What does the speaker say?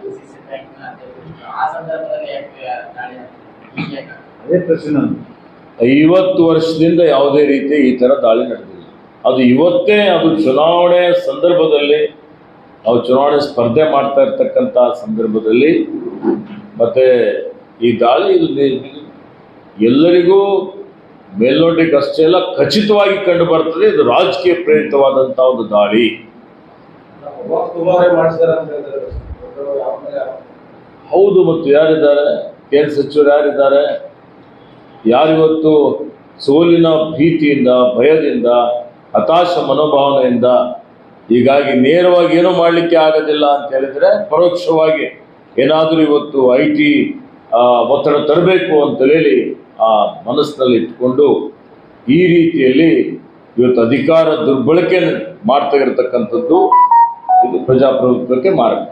DCC ಬ್ಯಾಂಕ್ನ ಅಧ್ಯಕ್ಷರು ಆ ಸಂದರ್ಭದಲ್ಲಿ ಯಾಕೆ ದಾಳಿ ಆಗ್ತದೆ? ಅದೇ ಪ್ರಶ್ನೆ ನಾನು 50 ವರ್ಷದಿಂದ ಯಾವುದೇ ರೀತಿ ಈ ಥರ ದಾಳಿ ನಡೆದಿಲ್ಲ. ಅದು ಇವತ್ತೇ, ಅದು ಚುನಾವಣೆ ಸಂದರ್ಭದಲ್ಲಿ ನಾವು ಚುನಾವಣೆ ಸ್ಪರ್ಧೆ ಮಾಡ್ತಾ ಇರ್ತಕ್ಕಂಥ ಸಂದರ್ಭದಲ್ಲಿ ಮತ್ತೆ ಈ ದಾಳಿ ಇದು ಎಲ್ಲರಿಗೂ ಮೇಲ್ನೋಟಕ್ಕೆ ಅಷ್ಟೇ ಎಲ್ಲ ಖಚಿತವಾಗಿ ಕಂಡು ಬರ್ತದೆ. ಇದು ರಾಜಕೀಯ ಪ್ರೇರಿತವಾದಂಥ ಒಂದು ದಾಳಿ. ಹೌದು, ಮತ್ತು ಯಾರಿದ್ದಾರೆ? ಕೇಂದ್ರ ಸಚಿವರು ಯಾರಿದ್ದಾರೆ? ಯಾರಿವತ್ತು ಸೋಲಿನ ಭೀತಿಯಿಂದ, ಭಯದಿಂದ, ಹತಾಶ ಮನೋಭಾವನೆಯಿಂದ, ಹೀಗಾಗಿ ನೇರವಾಗಿ ಏನೂ ಮಾಡಲಿಕ್ಕೆ ಆಗೋದಿಲ್ಲ ಅಂತ ಹೇಳಿದ್ರೆ ಪರೋಕ್ಷವಾಗಿ ಏನಾದರೂ ಇವತ್ತು IT ಒತ್ತಡ ತರಬೇಕು ಅಂತ ಹೇಳಿ ಆ ಮನಸ್ಸಿನಲ್ಲಿ ಇಟ್ಕೊಂಡು ಈ ರೀತಿಯಲ್ಲಿ ಇವತ್ತು ಅಧಿಕಾರ ದುರ್ಬಳಕೆ ಮಾಡ್ತಾ ಇರತಕ್ಕಂಥದ್ದು ಇದು ಪ್ರಜಾಪ್ರಭುತ್ವಕ್ಕೆ ಮಾರಕ.